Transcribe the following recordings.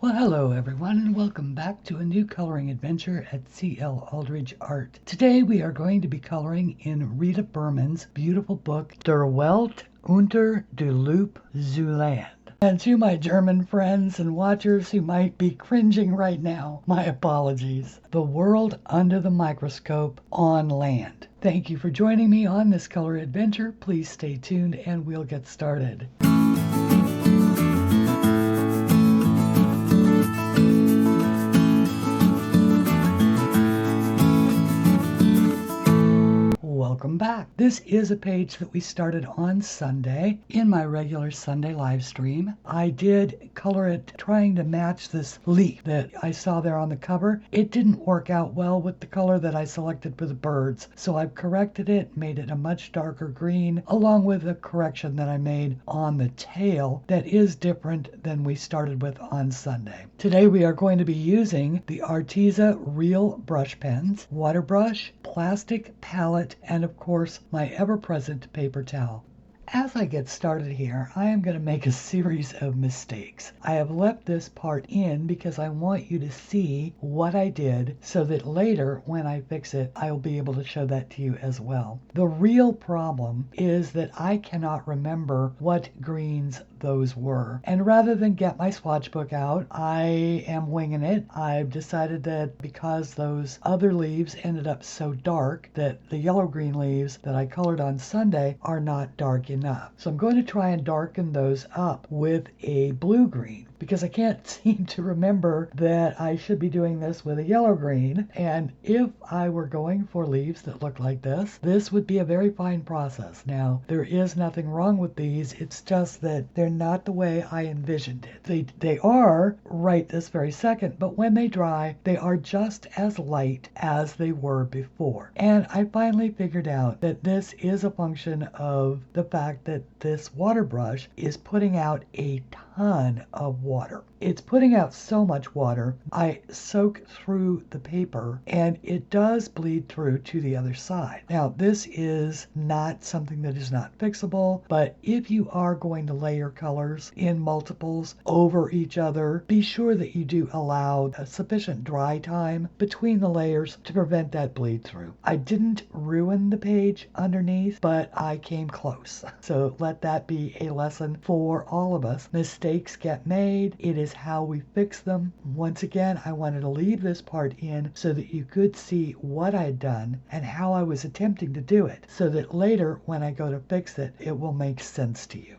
Well, hello everyone, and welcome back to a new coloring adventure at C.L. Aldrich Art. Today we are going to be coloring in Rita Berman's beautiful book, Der Welt unter der Lupe zu Lande. And to my German friends and watchers who might be cringing right now, my apologies. The World Under the Microscope on Land. Thank you for joining me on this color adventure. Please stay tuned and we'll get started. Welcome back. This is a page that we started on Sunday in my regular Sunday live stream. I did color it trying to match this leaf that I saw there on the cover. It didn't work out well with the color that I selected for the birds, so I've corrected it, made it a much darker green, along with a correction that I made on the tail that is different than we started with on Sunday. Today we are going to be using the Arteza Real Brush Pens, water brush, plastic palette, and of course my ever-present paper towel. As I get started here, I am going to make a series of mistakes. I have left this part in because I want you to see what I did so that later when I fix it, I will be able to show that to you as well. The real problem is that I cannot remember what greens those were. And rather than get my swatch book out, I am winging it. I've decided that because those other leaves ended up so dark that the yellow-green leaves that I colored on Sunday are not dark enough. So I'm going to try and darken those up with a blue-green because I can't seem to remember that I should be doing this with a yellow-green. And if I were going for leaves that look like this would be a very fine process. Now, there is nothing wrong with these. It's just that they're not the way I envisioned it. They are right this very second, but when they dry, they are just as light as they were before. And I finally figured out that this is a function of the fact that this water brush is putting out a ton of water. It's putting out so much water, I soak through the paper and it does bleed through to the other side. Now, this is not something that is not fixable, but if you are going to layer colors in multiples over each other, be sure that you do allow a sufficient dry time between the layers to prevent that bleed through. I didn't ruin the page underneath, but I came close. So let that be a lesson for all of us. Mistakes get made. It is how we fix them. Once again, I wanted to leave this part in so that you could see what I'd done and how I was attempting to do it, so that later when I go to fix it, it will make sense to you.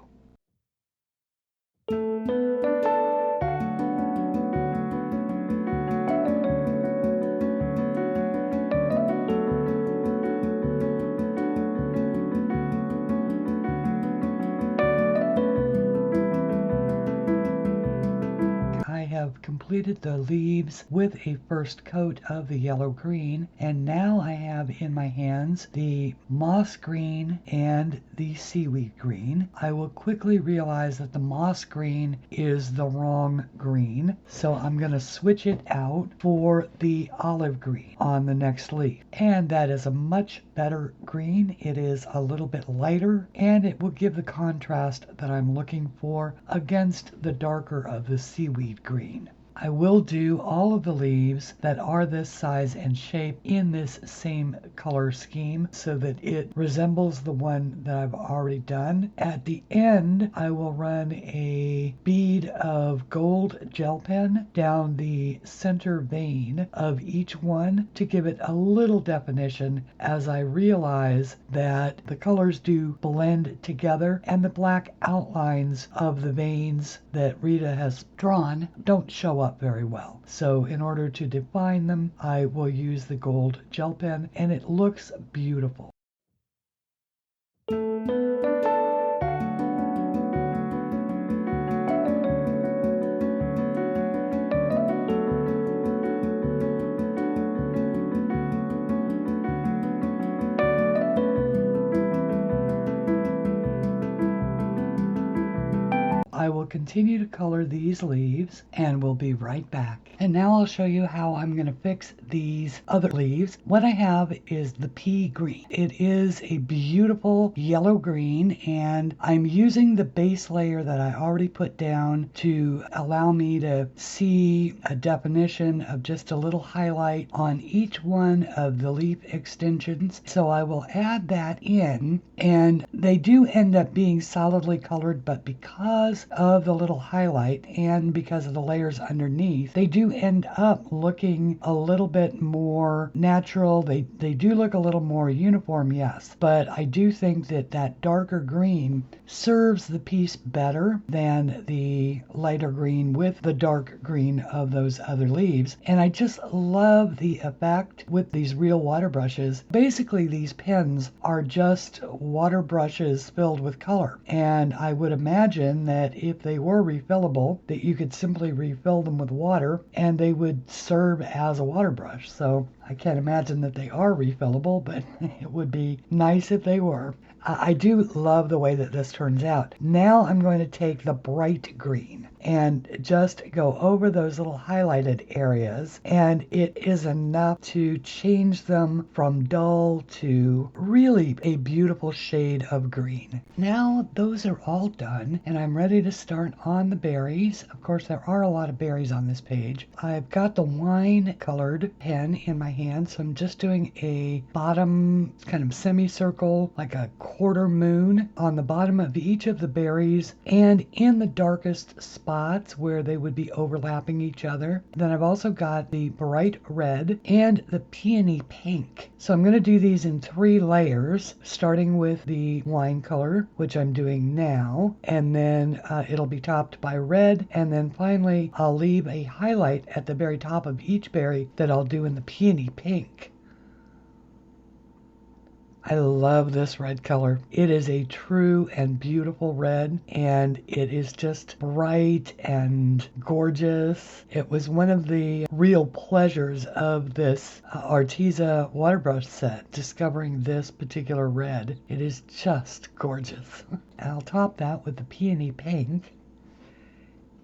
Completed the leaves with a first coat of the yellow green, and now I have in my hands the moss green and the seaweed green. I will quickly realize that the moss green is the wrong green, so I'm going to switch it out for the olive green on the next leaf, and that is a much better green. It is a little bit lighter and it will give the contrast that I'm looking for against the darker of the seaweed green. I will do all of the leaves that are this size and shape in this same color scheme so that it resembles the one that I've already done. At the end, I will run a bead of gold gel pen down the center vein of each one to give it a little definition, as I realize that the colors do blend together and the black outlines of the veins that Rita has drawn don't show up very well. So in order to define them, I will use the gold gel pen, and it looks beautiful. I will continue to color these leaves and we'll be right back. And now I'll show you how I'm going to fix these other leaves. What I have is the pea green. It is a beautiful yellow green, and I'm using the base layer that I already put down to allow me to see a definition of just a little highlight on each one of the leaf extensions. So I will add that in, and they do end up being solidly colored, but because of the little highlight and because of the layers underneath, they do end up looking a little bit more natural. They do look a little more uniform, yes, but I do think that that darker green serves the piece better than the lighter green with the dark green of those other leaves. And I just love the effect with these real water brushes. Basically, these pens are just water brushes filled with color, and I would imagine that if they were refillable, that you could simply refill them with water and they would serve as a water brush. So I can't imagine that they are refillable, but it would be nice if they were. I do love the way that this turns out. Now I'm going to take the bright green and just go over those little highlighted areas, and it is enough to change them from dull to really a beautiful shade of green. Now those are all done, and I'm ready to start on the berries. Of course, there are a lot of berries on this page. I've got the wine colored pen in my hand, so I'm just doing a bottom kind of semicircle, like a quarter moon on the bottom of each of the berries and in the darkest spots where they would be overlapping each other. Then I've also got the bright red and the peony pink. So I'm going to do these in 3 layers, starting with the wine color, which I'm doing now, and then it'll be topped by red, and then finally I'll leave a highlight at the very top of each berry that I'll do in the peony pink. I love this red color. It is a true and beautiful red, and it is just bright and gorgeous. It was one of the real pleasures of this Arteza water brush set, discovering this particular red. It is just gorgeous. I'll top that with the peony pink.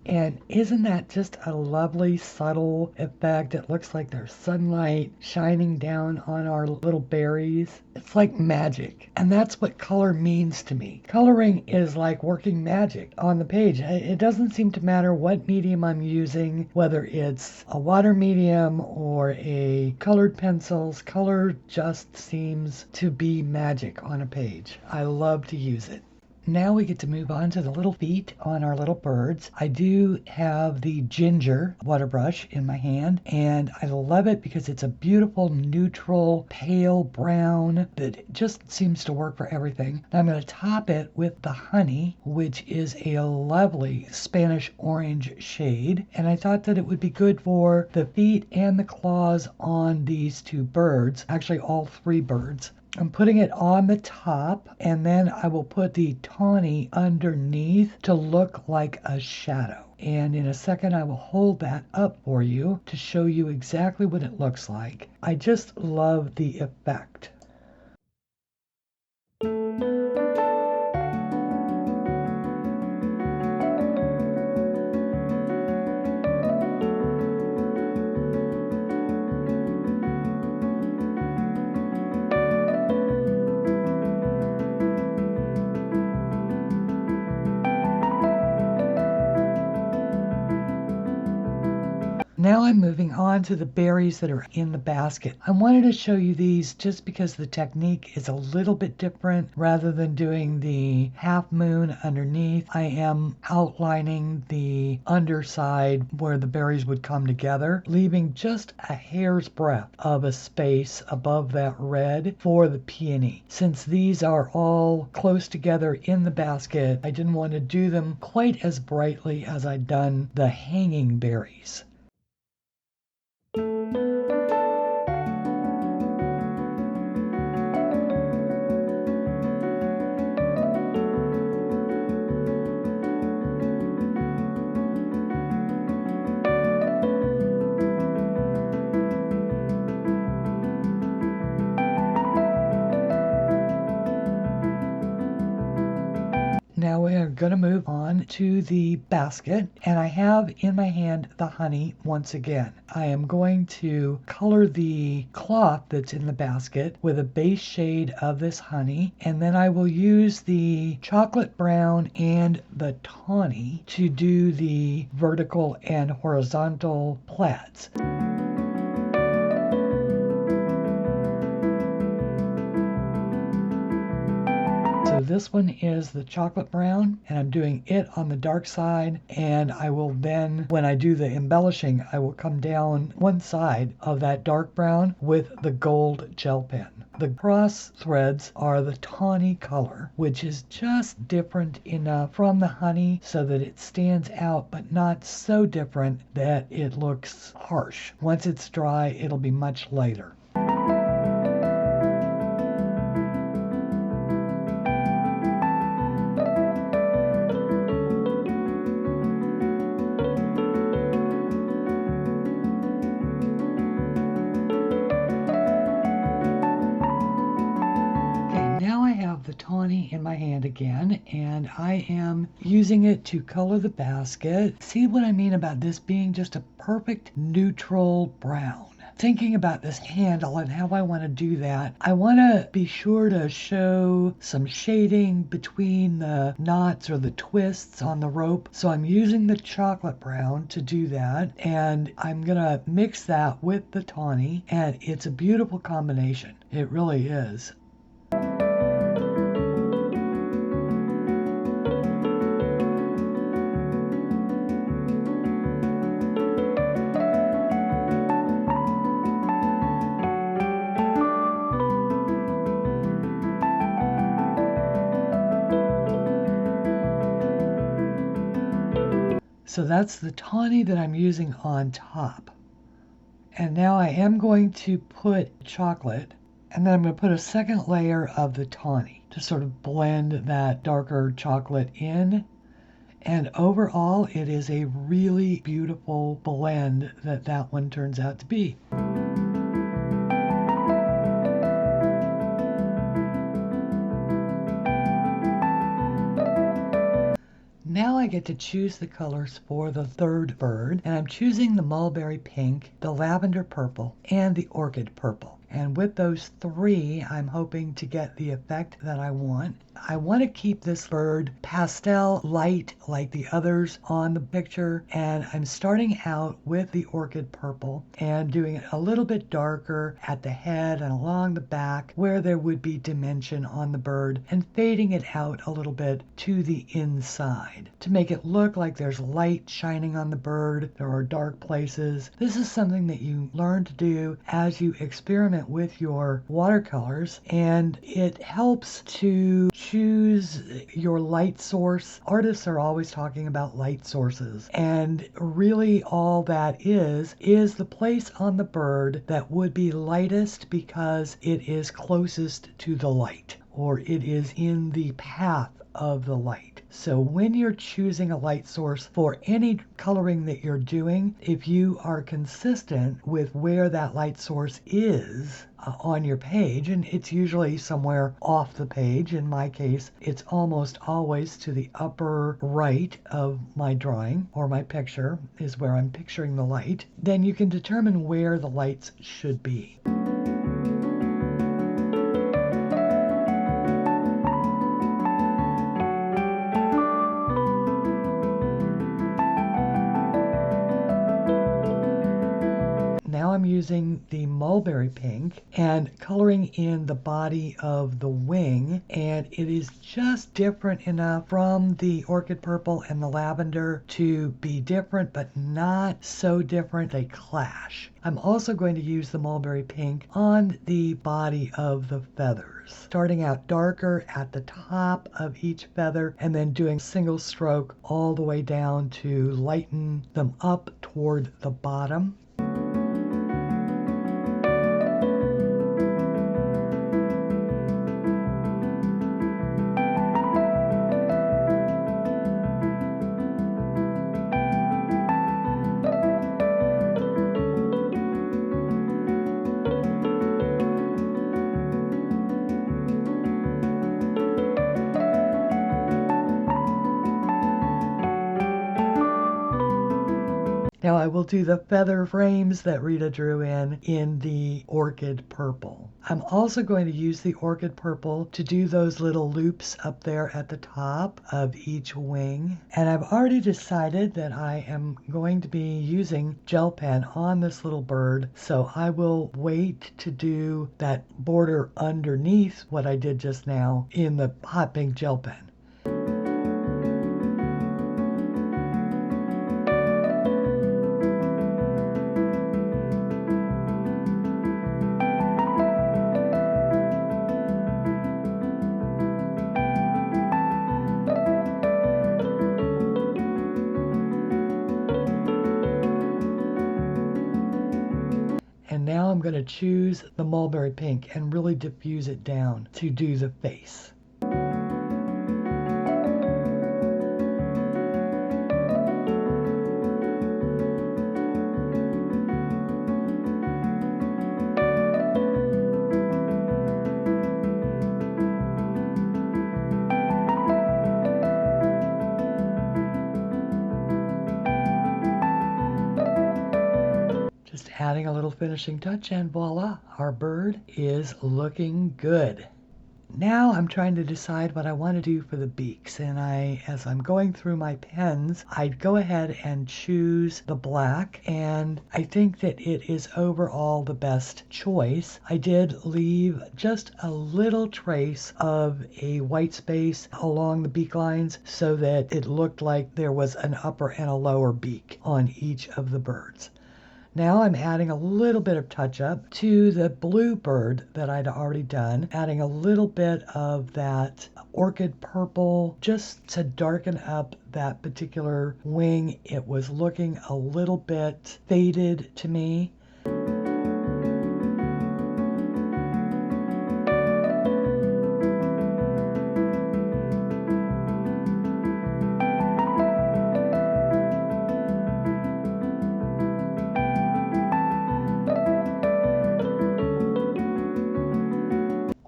And isn't that just a lovely, subtle effect? It looks like there's sunlight shining down on our little berries. It's like magic. And that's what color means to me. Coloring is like working magic on the page. It doesn't seem to matter what medium I'm using, whether it's a water medium or a colored pencils. Color just seems to be magic on a page. I love to use it. Now we get to move on to the little feet on our little birds. I do have the ginger water brush in my hand, and I love it because it's a beautiful neutral pale brown that just seems to work for everything. Now I'm going to top it with the honey, which is a lovely Spanish orange shade, and I thought that it would be good for the feet and the claws on these 2 birds, actually all 3 birds. I'm putting it on the top, and then I will put the tawny underneath to look like a shadow. And in a second, I will hold that up for you to show you exactly what it looks like. I just love the effect. Now I'm moving on to the berries that are in the basket. I wanted to show you these just because the technique is a little bit different. Rather than doing the half moon underneath, I am outlining the underside where the berries would come together, leaving just a hair's breadth of a space above that red for the peony. Since these are all close together in the basket, I didn't want to do them quite as brightly as I'd done the hanging berries. Now we're going to move on to the basket, and I have in my hand the honey once again. I am going to color the cloth that's in the basket with a base shade of this honey, and then I will use the chocolate brown and the tawny to do the vertical and horizontal plaids. So this one is the chocolate brown, and I'm doing it on the dark side, and I will then, when I do the embellishing, I will come down one side of that dark brown with the gold gel pen. The cross threads are the tawny color, which is just different enough from the honey so that it stands out, but not so different that it looks harsh. Once it's dry, it'll be much lighter. The tawny in my hand again, and I am using it to color the basket. See what I mean about this being just a perfect neutral brown. Thinking about this handle and how I want to do that, I want to be sure to show some shading between the knots or the twists on the rope. So I'm using the chocolate brown to do that, and I'm going to mix that with the tawny, and it's a beautiful combination. It really is. So that's the tawny that I'm using on top. And now I am going to put chocolate, and then I'm going to put a second layer of the tawny to sort of blend that darker chocolate in. And overall, it is a really beautiful blend that one turns out to be. Now I get to choose the colors for the third bird, and I'm choosing the mulberry pink, the lavender purple, and the orchid purple. And with those three, I'm hoping to get the effect that I want. I want to keep this bird pastel light like the others on the picture, and I'm starting out with the orchid purple and doing it a little bit darker at the head and along the back where there would be dimension on the bird, and fading it out a little bit to the inside to make it look like there's light shining on the bird. There are dark places. This is something that you learn to do as you experiment with your watercolors, and it helps to choose your light source. Artists are always talking about light sources, and really all that is the place on the bird that would be lightest because it is closest to the light, or it is in the path of the light. So when you're choosing a light source for any coloring that you're doing, if you are consistent with where that light source is on your page, and it's usually somewhere off the page. In my case, it's almost always to the upper right of my drawing or my picture is where I'm picturing the light, then you can determine where the lights should be. Now I'm using the mulberry pink and coloring in the body of the wing, and it is just different enough from the orchid purple and the lavender to be different, but not so different they clash. I'm also going to use the mulberry pink on the body of the feathers, starting out darker at the top of each feather and then doing single stroke all the way down to lighten them up toward the bottom. I will do the feather frames that Rita drew in the orchid purple. I'm also going to use the orchid purple to do those little loops up there at the top of each wing. And I've already decided that I am going to be using gel pen on this little bird, so I will wait to do that border underneath what I did just now in the hot pink gel pen. And now I'm going to choose the mulberry pink and really diffuse it down to do the face. Just adding a little finishing touch and voila, our bird is looking good. Now I'm trying to decide what I want to do for the beaks, and as I'm going through my pens, I'd go ahead and choose the black, and I think that it is overall the best choice. I did leave just a little trace of a white space along the beak lines so that it looked like there was an upper and a lower beak on each of the birds. Now I'm adding a little bit of touch up to the blue bird that I'd already done, adding a little bit of that orchid purple just to darken up that particular wing. It was looking a little bit faded to me.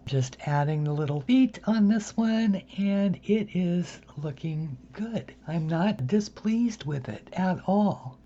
Just adding the little feet on this one, and it is looking good. I'm not displeased with it at all.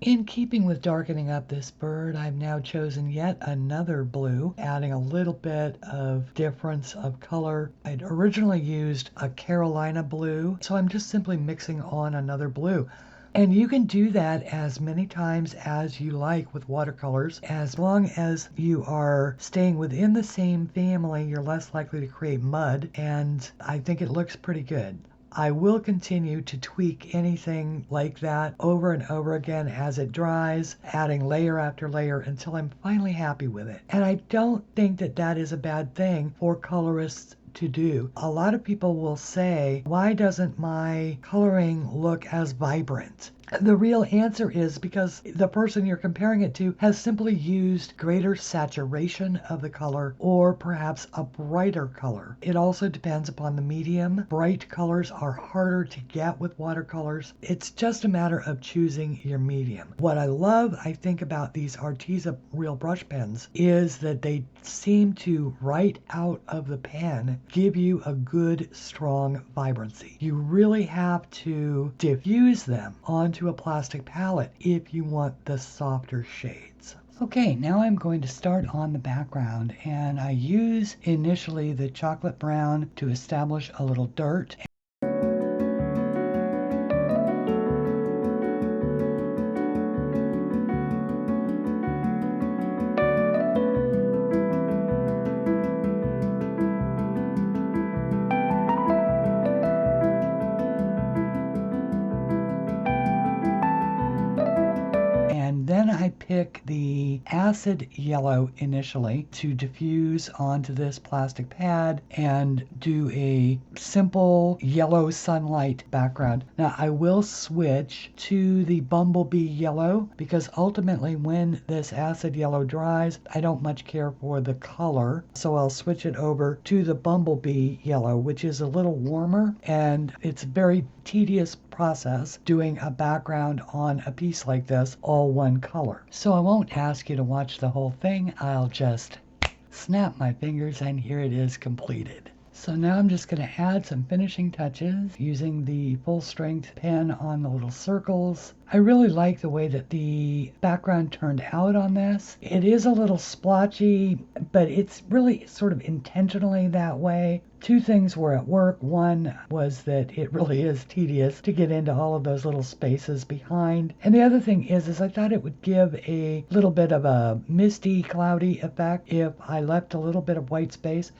In keeping with darkening up this bird, I've now chosen yet another blue, adding a little bit of difference of color. I'd originally used a Carolina blue, so I'm just simply mixing on another blue. And you can do that as many times as you like with watercolors. As long as you are staying within the same family, you're less likely to create mud, and I think it looks pretty good. I will continue to tweak anything like that over and over again as it dries, adding layer after layer until I'm finally happy with it. And I don't think that that is a bad thing for colorists to do. A lot of people will say, why doesn't my coloring look as vibrant? The real answer is because the person you're comparing it to has simply used greater saturation of the color or perhaps a brighter color. It also depends upon the medium. Bright colors are harder to get with watercolors. It's just a matter of choosing your medium. What I love, I think, about these Arteza Real Brush Pens is that they seem to, right out of the pen, give you a good, strong vibrancy. You really have to diffuse them onto a plastic palette if you want the softer shades. Okay, now I'm going to start on the background, and I use initially the chocolate brown to establish a little dirt. Then I pick the acid yellow initially to diffuse onto this plastic pad and do a simple yellow sunlight background. Now I will switch to the bumblebee yellow because ultimately when this acid yellow dries, I don't much care for the color. So I'll switch it over to the bumblebee yellow, which is a little warmer, and it's a very tedious process doing a background on a piece like this, all one color. So I won't ask you to watch the whole thing. I'll just snap my fingers, and here it is completed. So now I'm just going to add some finishing touches using the full strength pen on the little circles. I really like the way that the background turned out on this. It is a little splotchy, but it's really sort of intentionally that way. Two things were at work. One was that it really is tedious to get into all of those little spaces behind. And the other thing is I thought it would give a little bit of a misty, cloudy effect if I left a little bit of white space.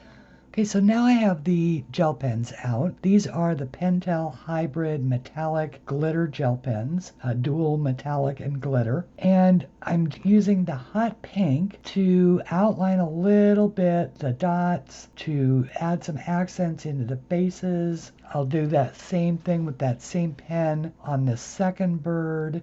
Okay, so now I have the gel pens out. These are the Pentel Hybrid Metallic Glitter Gel Pens, dual metallic and glitter. And I'm using the hot pink to outline a little bit the dots, to add some accents into the faces. I'll do that same thing with that same pen on the second bird.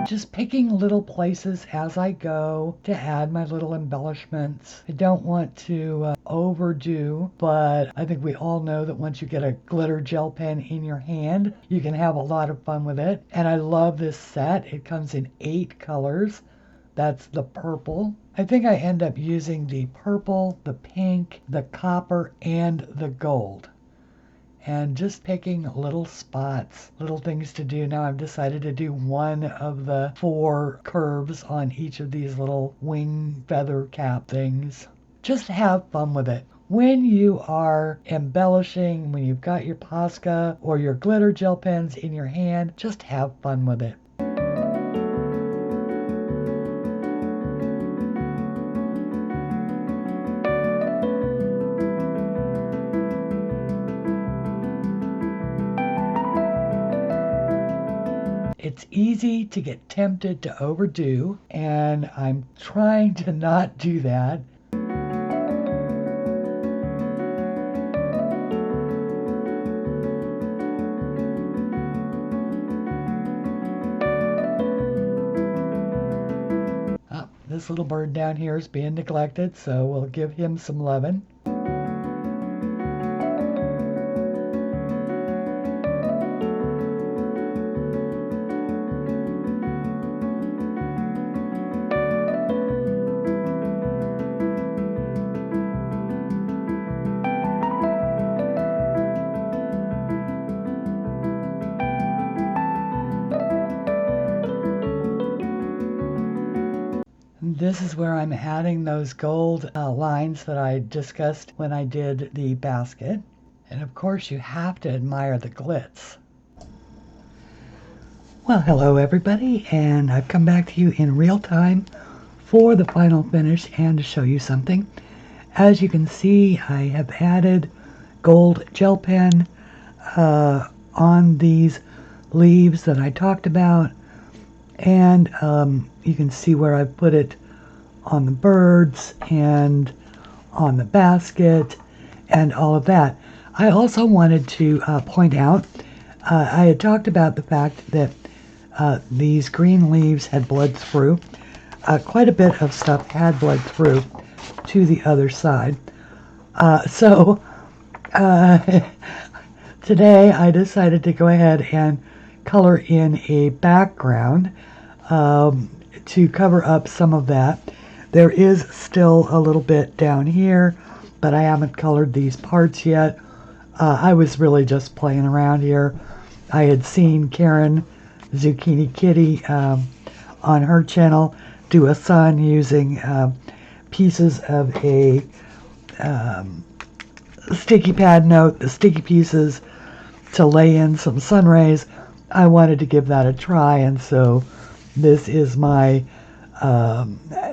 Just picking little places as I go to add my little embellishments. I don't want to overdo, but I think we all know that once you get a glitter gel pen in your hand, you can have a lot of fun with it. And I love this set. It comes in 8 colors. That's the purple. I think I end up using the purple, the pink, the copper, and the gold. And just picking little spots, little things to do. Now I've decided to do one of the 4 curves on each of these little wing feather cap things. Just have fun with it. When you are embellishing, when you've got your Posca or your glitter gel pens in your hand, just have fun with it. It's easy to get tempted to overdo, and I'm trying to not do that. This little bird down here is being neglected, so we'll give him some loving. This is where I'm adding those gold lines that I discussed when I did the basket. And of course you have to admire the glitz. Well, hello everybody, and I've come back to you in real time for the final finish and to show you something. As you can see, I have added gold gel pen on these leaves that I talked about, and you can see where I put it on the birds and on the basket and all of that. I also wanted to point out, I had talked about the fact that these green leaves had bled through. Quite a bit of stuff had bled through to the other side. So today I decided to go ahead and color in a background to cover up some of that. There is still a little bit down here, but I haven't colored these parts yet. I was really just playing around here. I had seen Karen Zucchini Kitty on her channel do a sun using pieces of a sticky pad note, the sticky pieces, to lay in some sun rays. I wanted to give that a try, and so this is my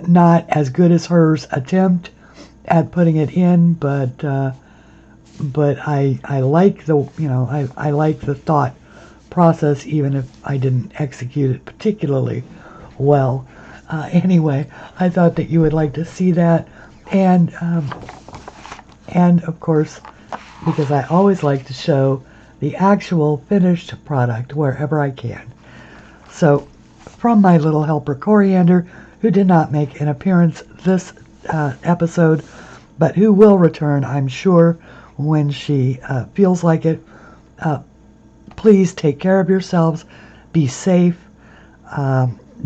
not as good as hers attempt at putting it in, but I like the I like the thought process, even if I didn't execute it particularly well. Anyway, I thought that you would like to see that, and of course, because I always like to show the actual finished product wherever I can. So, from my little helper Coriander, who did not make an appearance this episode, but who will return, I'm sure, when she feels like it. Please take care of yourselves. Be safe.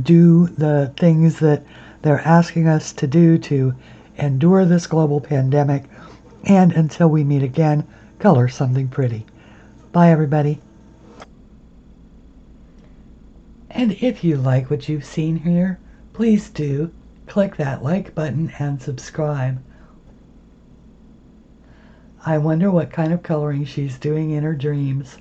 Do the things that they're asking us to do to endure this global pandemic. And until we meet again, color something pretty. Bye, everybody. And if you like what you've seen here, please do click that like button and subscribe. I wonder what kind of coloring she's doing in her dreams.